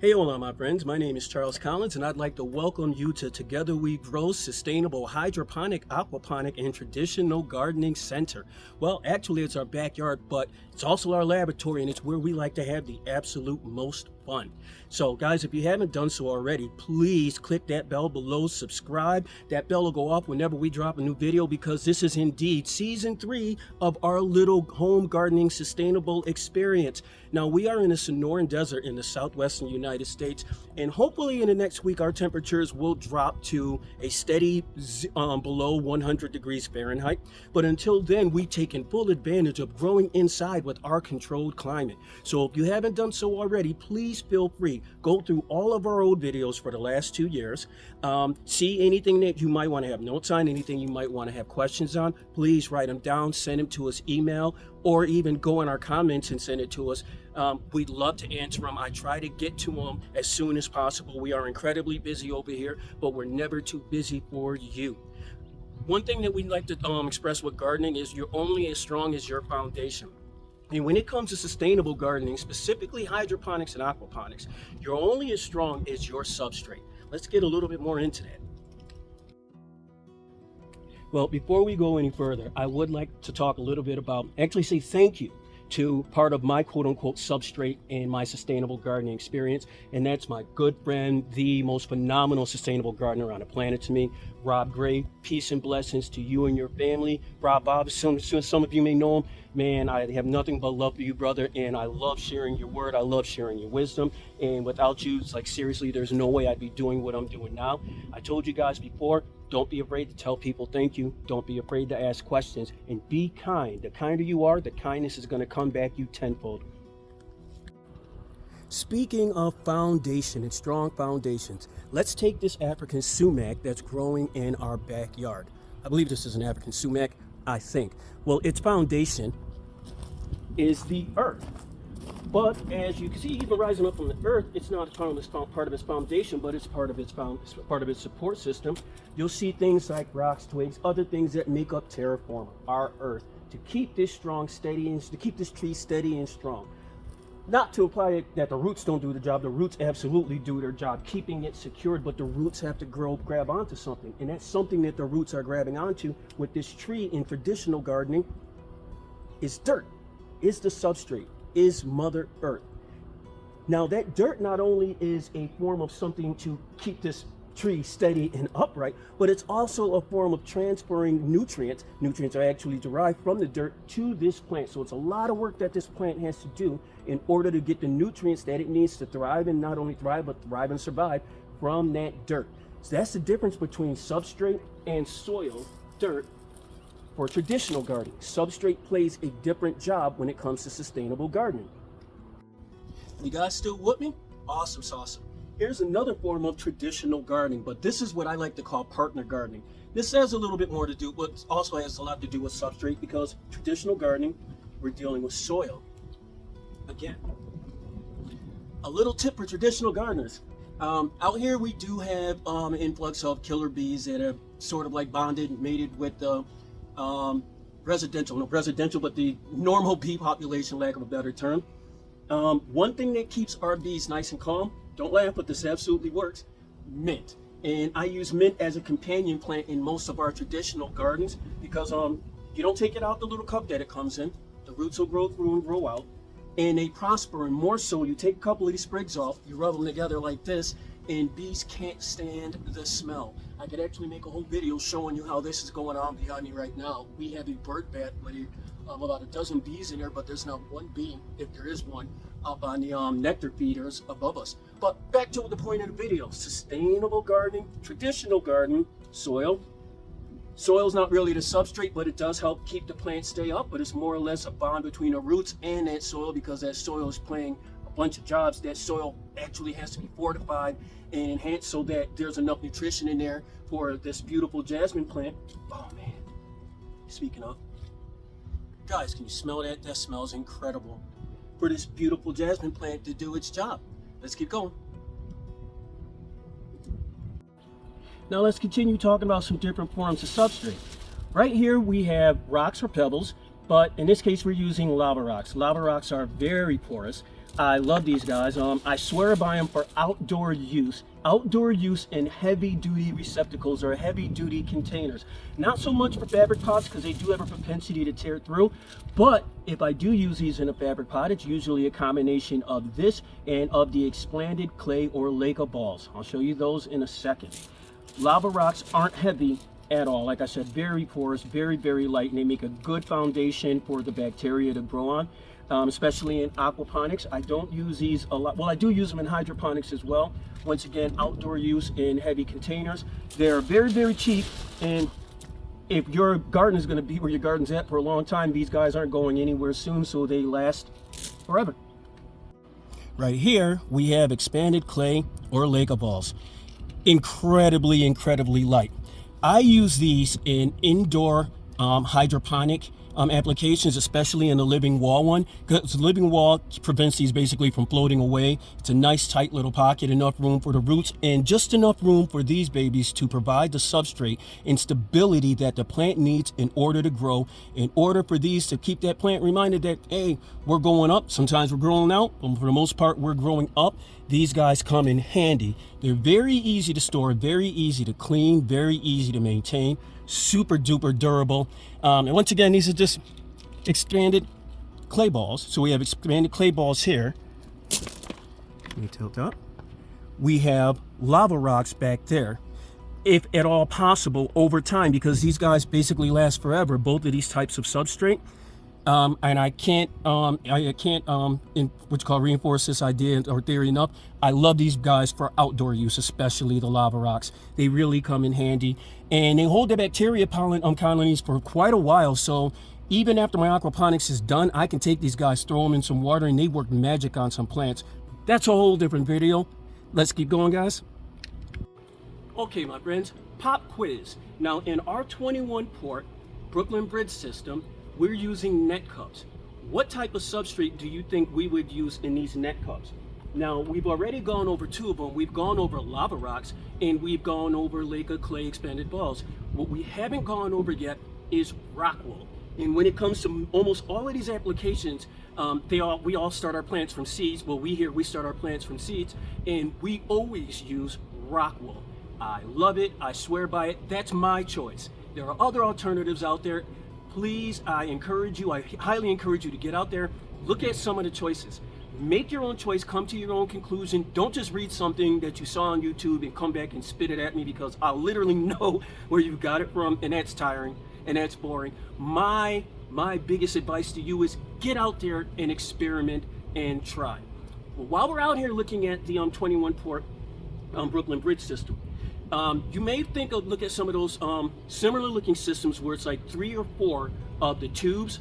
Hey, hola, my friends. My name is Charles Collins, and I'd like to welcome you to Together We Grow Sustainable Hydroponic, Aquaponic, and Traditional Gardening Center. Well, actually, it's our backyard, but it's also our laboratory, and it's where we like to have the absolute most fun. So, guys, if you haven't done so already, please click that bell below, subscribe. That bell will go off whenever we drop a new video, because this is indeed season 3 of our little home gardening sustainable experience. Now, we are in a Sonoran desert in the southwestern United States, and hopefully in the next week our temperatures will drop to a steady below 100 degrees Fahrenheit. But until then, we've taken full advantage of growing inside with our controlled climate. So if you haven't done so already, please feel free. Go through all of our old videos for the last 2 years. See anything that you might want to have notes on, anything you might want to have questions on. Please write them down, send them to us, email, or even go in our comments and send it to us. We'd love to answer them. I try to get to them as soon as possible. We are incredibly busy over here, but we're never too busy for you. One thing that we'd like to express with gardening is you're only as strong as your foundation. And when it comes to sustainable gardening, specifically hydroponics and aquaponics, you're only as strong as your substrate. Let's get a little bit more into that. Well, before we go any further, I would like to talk a little bit about, actually say thank you to part of my quote-unquote substrate in my sustainable gardening experience, and that's my good friend, the most phenomenal sustainable gardener on the planet to me, Rob Gray. Peace and blessings to you and your family. Rob Bob, some of you may know him. Man, I have nothing but love for you, brother, and I love sharing your word. I love sharing your wisdom, and without you, it's like, seriously, there's no way I'd be doing what I'm doing now. I told you guys before, don't be afraid to tell people thank you. Don't be afraid to ask questions, and be kind. The kinder you are, the kindness is going to come back you tenfold. Speaking of foundation and strong foundations, let's take this African sumac that's growing in our backyard. I believe this is an African sumac, I think. Well, its foundation is the earth. But as you can see, even rising up from the earth, it's not part of its foundation, but it's part of its support system. You'll see things like rocks, twigs, other things that make up terra firma, our earth, to keep this to keep this tree steady and strong. Not to imply that the roots don't do the job. The roots absolutely do their job, keeping it secured, but the roots have to grab onto something. And that's something that the roots are grabbing onto with this tree in traditional gardening is dirt, is the substrate, is Mother Earth. Now that dirt not only is a form of something to keep this tree steady and upright, but it's also a form of transferring nutrients. Nutrients are actually derived from the dirt to this plant. So it's a lot of work that this plant has to do in order to get the nutrients that it needs to thrive, and not only thrive, but thrive and survive from that dirt. So that's the difference between substrate and soil, dirt, for traditional gardening. Substrate plays a different job when it comes to sustainable gardening. You guys still with me? Awesome sauce. Here's another form of traditional gardening, but this is what I like to call partner gardening. This has a little bit more to do, but also has a lot to do with substrate, because traditional gardening, we're dealing with soil. Again, a little tip for traditional gardeners. Out here we do have an influx of killer bees that are sort of like mated with the but the normal bee population, lack of a better term. One thing that keeps our bees nice and calm, don't laugh, but this absolutely works, mint. And I use mint as a companion plant in most of our traditional gardens, because you don't take it out the little cup that it comes in. The roots will grow through and grow out, and they prosper. And more so, you take a couple of these sprigs off, you rub them together like this, and bees can't stand the smell. I could actually make a whole video showing you how this is going on behind me right now. We have a bird bath with about a dozen bees in there, but there's not one bee, if there is one, up on the nectar feeders above us. But back to the point of the video: sustainable gardening, traditional gardening, soil. Soil's not really the substrate, but it does help keep the plant stay up, but it's more or less a bond between the roots and that soil, because that soil is playing a bunch of jobs. That soil actually has to be fortified and enhanced so that there's enough nutrition in there for this beautiful jasmine plant. Oh man, speaking of, guys, can you smell that? That smells incredible. For this beautiful jasmine plant to do its job. Let's keep going. Now let's continue talking about some different forms of substrate. Right here we have rocks or pebbles, but in this case we're using lava rocks. Lava rocks are very porous. I love these guys. I swear by them for outdoor use. Outdoor use in heavy-duty receptacles or heavy-duty containers. Not so much for fabric pots because they do have a propensity to tear through. But if I do use these in a fabric pot, it's usually a combination of this and of the expanded clay or Lego balls. I'll show you those in a second. Lava rocks aren't heavy at all. Like I said, very porous, very, very light, and they make a good foundation for the bacteria to grow on. Especially in aquaponics. I don't use these a lot. Well, I do use them in hydroponics as well. Once again, outdoor use in heavy containers. They're very, very cheap, and if your garden is going to be where your garden's at for a long time, these guys aren't going anywhere soon, so they last forever. Right here, we have expanded clay or Lego balls. Incredibly, incredibly light. I use these in indoor hydroponic applications, especially in the living wall one, because the living wall prevents these basically from floating away. It's a nice tight little pocket, enough room for the roots, and just enough room for these babies to provide the substrate and stability that the plant needs in order to grow, in order for these to keep that plant reminded that, hey, we're going up. Sometimes we're growing out, but for the most part, we're growing up. These guys come in handy. They're very easy to store, very easy to clean, very easy to maintain, super duper durable. And once again, these are just expanded clay balls. So we have expanded clay balls here. Let me tilt up. We have lava rocks back there, if at all possible, over time, because these guys basically last forever, both of these types of substrate. And I can't reinforce this idea or theory enough. I love these guys for outdoor use, especially the lava rocks. They really come in handy, and they hold the bacteria colonies for quite a while. So even after my aquaponics is done, I can take these guys, throw them in some water, and they work magic on some plants. That's a whole different video. Let's keep going, guys. Okay, my friends, pop quiz. Now, in our 21 port Brooklyn Bridge system, we're using net cups. What type of substrate do you think we would use in these net cups? Now, we've already gone over two of them. We've gone over lava rocks, and we've gone over Lego clay expanded balls. What we haven't gone over yet is rock wool. And when it comes to almost all of these applications, we all start our plants from seeds. Well, we start our plants from seeds, and we always use rock wool. I love it. I swear by it. That's my choice. There are other alternatives out there. Please, I highly encourage you to get out there, look at some of the choices. Make your own choice, come to your own conclusion. Don't just read something that you saw on YouTube and come back and spit it at me, because I literally know where you got it from, and that's tiring and that's boring. My biggest advice to you is get out there and experiment and try. Well, while we're out here looking at the 21 port Brooklyn Bridge system, you may look at some of those similar looking systems where it's like 3 or 4 of the tubes,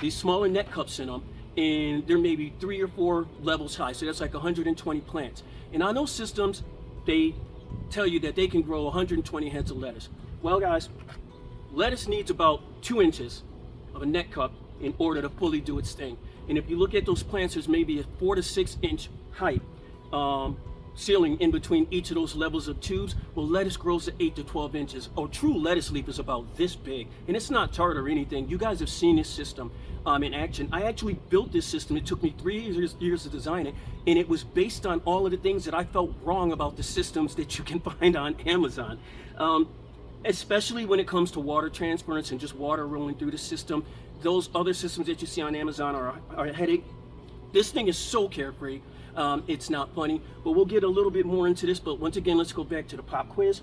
these smaller net cups in them, and there may be 3 or 4 levels high. So that's like 120 plants. And on those systems, they tell you that they can grow 120 heads of lettuce. Well, guys, lettuce needs about 2 inches of a net cup in order to fully do its thing. And if you look at those plants, there's maybe a 4 to 6 inch height ceiling in between each of those levels of tubes. Well, lettuce grows to 8 to 12 inches. A true lettuce leaf is about this big, and it's not tart or anything. You guys have seen this system in action. I actually built this system. It took me 3 years to design it, and it was based on all of the things that I felt wrong about the systems that you can find on Amazon. Especially when it comes to water transference and just water rolling through the system. Those other systems that you see on Amazon are a headache. This thing is so carefree. It's not funny, but we'll get a little bit more into this. But once again, let's go back to the pop quiz.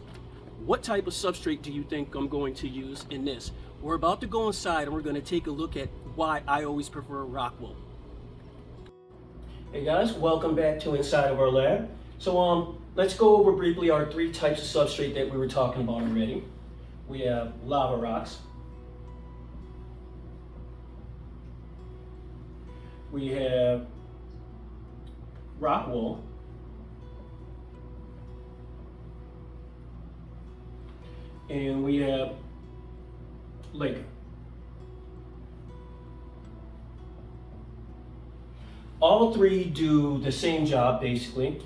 What type of substrate do you think I'm going to use in this? We're about to go inside, and we're going to take a look at why I always prefer rock wool. Hey guys, welcome back to inside of our lab. So let's go over briefly our 3 types of substrate that we were talking about already. We have lava rocks. We have rock wool, and we have Lego. All 3 do the same job basically.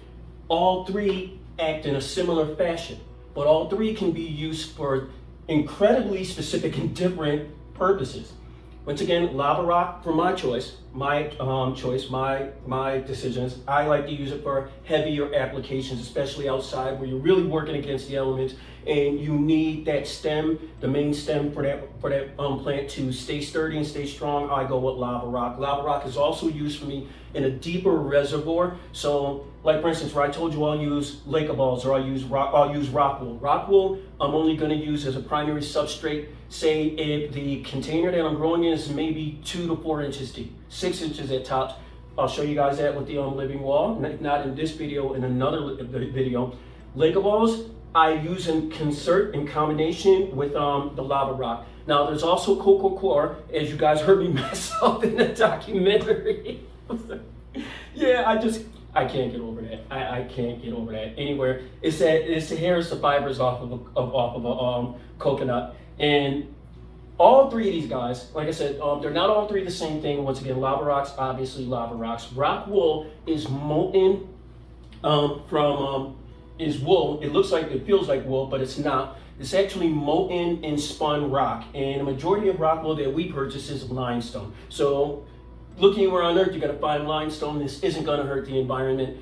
All 3 act in a similar fashion, but all 3 can be used for incredibly specific and different purposes. Once again, lava rock for my choice. my choice, my decisions. I like to use it for heavier applications, especially outside where you're really working against the elements and you need that stem, the main stem for that plant to stay sturdy and stay strong. I go with lava rock. Lava rock is also used for me in a deeper reservoir. So, like for instance, where I told you I'll use Lake balls or I'll use rock wool. Rock wool I'm only going to use as a primary substrate. Say if the container that I'm growing in is maybe 2 to 4 inches deep, 6 inches at tops. I'll show you guys that with the living wall, not in this video, in another video. Lake balls I use in concert, in combination with the lava rock. Now there's also coco coir, as you guys heard me mess up in the documentary. Yeah, I can't get over that. I can't get over that anywhere. It's the hairs, the fibers off of a coconut. And all three of these guys, like I said, they're not all three the same thing. Once again, lava rocks, obviously lava rocks. Rock wool is molten is wool. It feels like wool, but it's not. It's actually molten and spun rock. And the majority of rock wool that we purchase is limestone. So looking around Earth, you're going to find limestone. This isn't going to hurt the environment.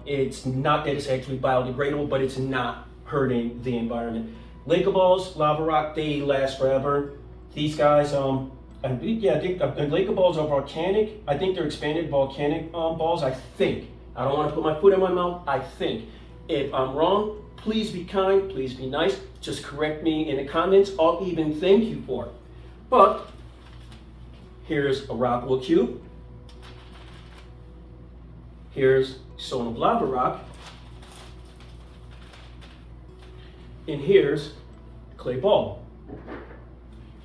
It's not that it's actually biodegradable, but it's not hurting the environment. Lake balls, lava rock, they last forever. These guys, Lake balls are volcanic. I think they're expanded volcanic balls. I think. I don't want to put my foot in my mouth. I think. If I'm wrong, please be kind. Please be nice. Just correct me in the comments. I'll even thank you for it. But here's a rock wool cube. Here's stone of lava rock. And here's clay ball.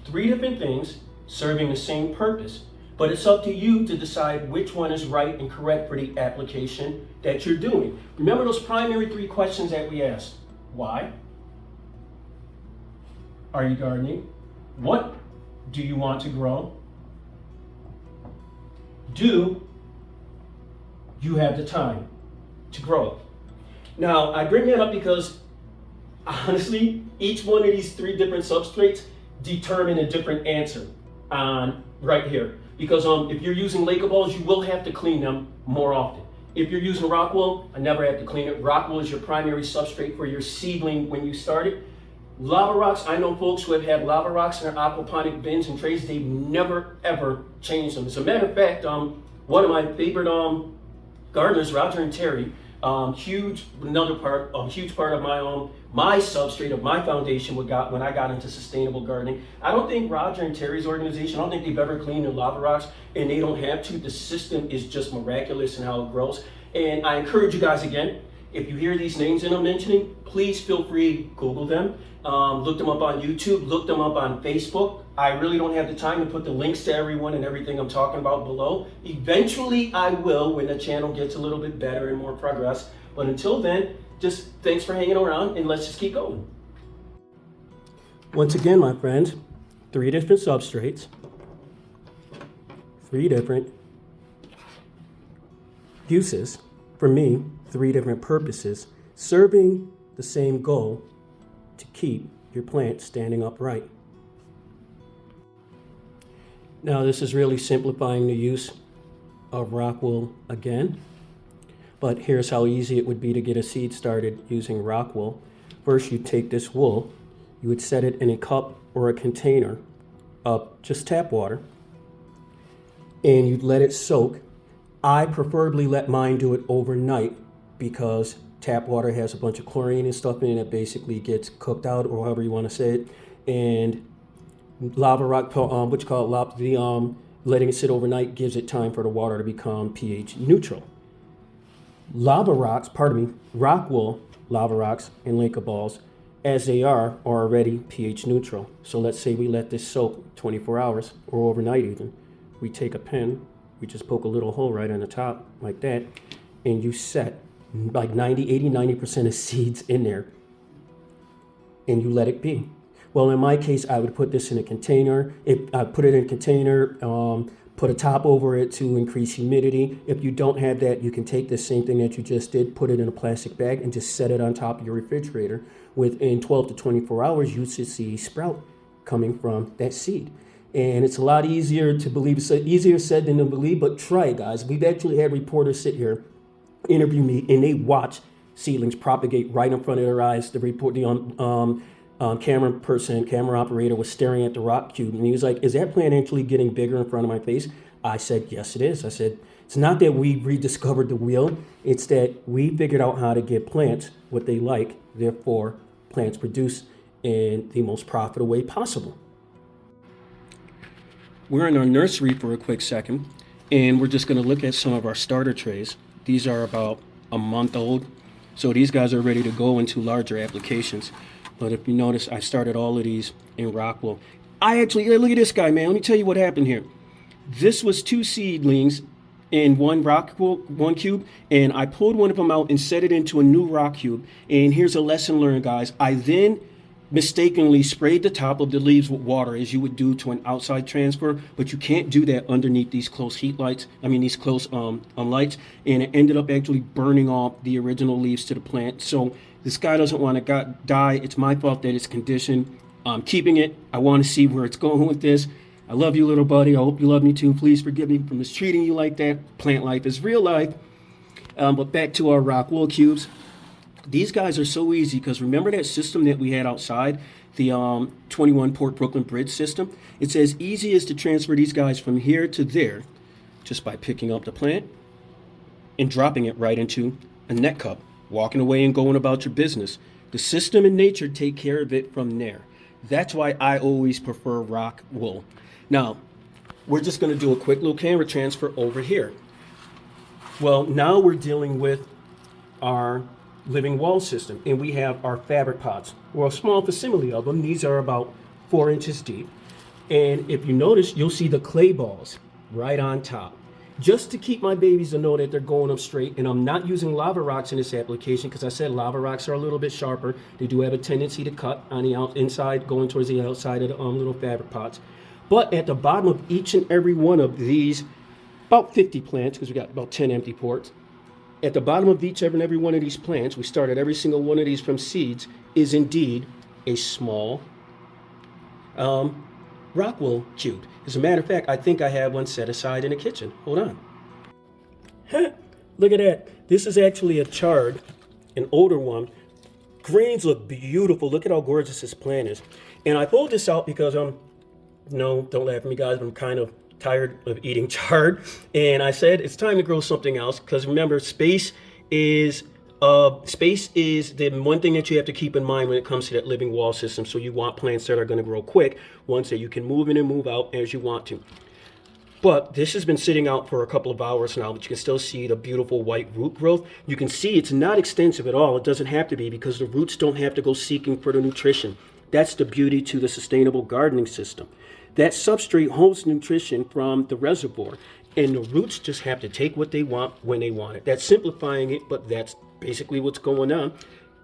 3 different things serving the same purpose, but it's up to you to decide which one is right and correct for the application that you're doing. Remember those primary 3 questions that we asked. Why are you gardening? What do you want to grow? Do you have the time to grow it? Now, I bring that up because honestly, each one of these 3 different substrates determine a different answer on right here. Because if you're using Lake balls, you will have to clean them more often. If you're using rock wool, I never have to clean it. Rock wool is your primary substrate for your seedling when you start it. Lava rocks, I know folks who have had lava rocks in their aquaponic bins and trays. They've never ever changed them. As a matter of fact, one of my favorite gardeners, Roger and Terry, a huge part of my substrate of my foundation when I got into sustainable gardening. I don't think Roger and Terry's organization, I don't think they've ever cleaned their lava rocks, and they don't have to. The system is just miraculous in how it grows. And I encourage you guys again, if you hear these names that I'm mentioning, please feel free to Google them. Look them up on YouTube, look them up on Facebook. I really don't have the time to put the links to everyone and everything I'm talking about below. Eventually I will when the channel gets a little bit better and more progress. But until then, just thanks for hanging around and let's just keep going. Once again, my friends, 3 different substrates, 3 different uses. For me, 3 different purposes, serving the same goal to keep your plant standing upright. Now, this is really simplifying the use of rock wool again, but here's how easy it would be to get a seed started using rock wool. First, you take this wool, you would set it in a cup or a container of just tap water, and you'd let it soak. I preferably let mine do it overnight because tap water has a bunch of chlorine and stuff in it that basically gets cooked out, or however you want to say it. And lava rock, letting it sit overnight gives it time for the water to become pH neutral. Rock wool, lava rocks, and Lake balls, as they are already pH neutral. So let's say we let this soak 24 hours or overnight even. We take a pen, we just poke a little hole right on the top like that, and you set like 90% of seeds in there, and you let it be. Well, in my case, I would put this in a container. I put it in a container, put a top over it to increase humidity. If you don't have that, you can take the same thing that you just did, put it in a plastic bag, and just set it on top of your refrigerator. Within 12 to 24 hours, you should see a sprout coming from that seed. And it's a lot easier to believe. It's easier said than to believe, but try it, guys. We've actually had reporters sit here, interview me, and they watch seedlings propagate right in front of their eyes. The report, the camera operator was staring at the rock cube, and he was like, "Is that plant actually getting bigger in front of my face?" I said, "Yes, it is." I said, "It's not that we rediscovered the wheel; it's that we figured out how to get plants what they like. Therefore, plants produce in the most profitable way possible." We're in our nursery for a quick second, and we're just going to look at some of our starter trays. These are about a month old, so these guys are ready to go into larger applications. But if you notice, I started all of these in rock wool. Look at this guy, man. Let me tell you what happened here. This was 2 seedlings in one rock wool, one cube, and I pulled one of them out and set it into a new rock cube. And here's a lesson learned, guys. I then mistakenly sprayed the top of the leaves with water as you would do to an outside transfer, but you can't do that underneath these close heat lights. These close lights, and it ended up actually burning off the original leaves to the plant. So this guy doesn't want to die. It's my fault that it's conditioned. I'm keeping it. I want to see where it's going with this. I love you, little buddy. I hope you love me too. Please forgive me for mistreating you like that. Plant life is real life. But back to our rock wool cubes. These guys are so easy because remember that system that we had outside, the 21 Port Brooklyn Bridge system? It's as easy as to transfer these guys from here to there just by picking up the plant and dropping it right into a net cup, walking away and going about your business. The system and nature take care of it from there. That's why I always prefer rock wool. Now, we're just going to do a quick little camera transfer over here. Well, now we're dealing with our living wall system, and we have our fabric pots, or a small facsimile of them. These are about 4 inches deep, and if you notice, you'll see the clay balls right on top, just to keep my babies to know that they're going up straight. And I'm not using lava rocks in this application because I said lava rocks are a little bit sharper. They do have a tendency to cut on the inside, going towards the outside of the little fabric pots. But at the bottom of each and every one of these, about 50 plants, because we got about 10 empty ports, at the bottom of each and every one of these plants, we started every single one of these from seeds, is indeed a small rock wool cube. As a matter of fact, I think I have one set aside in the kitchen. Hold on. Look at that. This is actually a chard, an older one. Greens look beautiful. Look at how gorgeous this plant is. And I pulled this out because no, don't laugh at me, guys, but I'm kind of tired of eating chard, and I said it's time to grow something else, because remember, space is the one thing that you have to keep in mind when it comes to that living wall system. So you want plants that are going to grow quick, ones that you can move in and move out as you want to. But this has been sitting out for a couple of hours now, but you can still see the beautiful white root growth. You can see it's not extensive at all. It doesn't have to be, because the roots don't have to go seeking for the nutrition. That's the beauty to the sustainable gardening system. That substrate holds nutrition from the reservoir, and the roots just have to take what they want when they want it. That's simplifying it, but that's basically what's going on.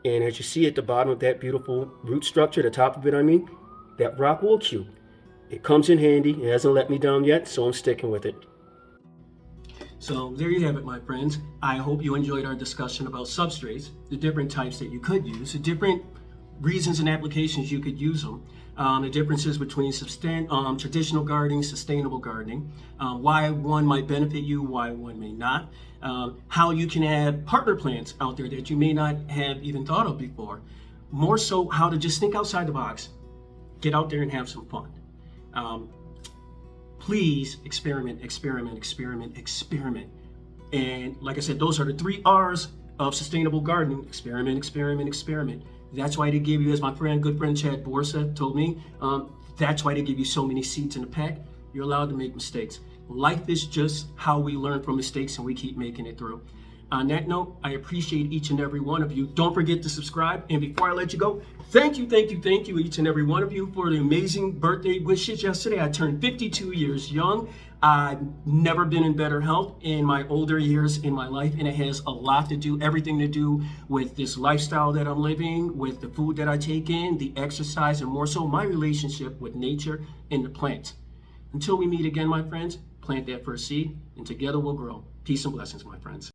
And as you see at the bottom of that beautiful root structure, the top of it, that rock wool cube, it comes in handy. It hasn't let me down yet, so I'm sticking with it. So there you have it, my friends. I hope you enjoyed our discussion about substrates, the different types that you could use, the different reasons and applications you could use them, the differences between traditional gardening, sustainable gardening, why one might benefit you, why one may not, how you can add partner plants out there that you may not have even thought of before. More so, how to just think outside the box, get out there and have some fun. Please experiment, experiment, experiment, experiment. And like I said, those are the 3 R's of sustainable gardening: experiment, experiment, experiment. That's why they give you, as my good friend Chad Borsa told me, that's why they give you so many seeds in a pack. You're allowed to make mistakes. Life is just how we learn from mistakes, and we keep making it through. On that note, I appreciate each and every one of you. Don't forget to subscribe. And before I let you go, thank you, each and every one of you, for the amazing birthday wishes yesterday. I turned 52 years young. I've never been in better health in my older years in my life, and it has a lot to do, everything to do with this lifestyle that I'm living, with the food that I take in, the exercise, and more so my relationship with nature and the plants. Until we meet again, my friends, plant that first seed, and together we'll grow. Peace and blessings, my friends.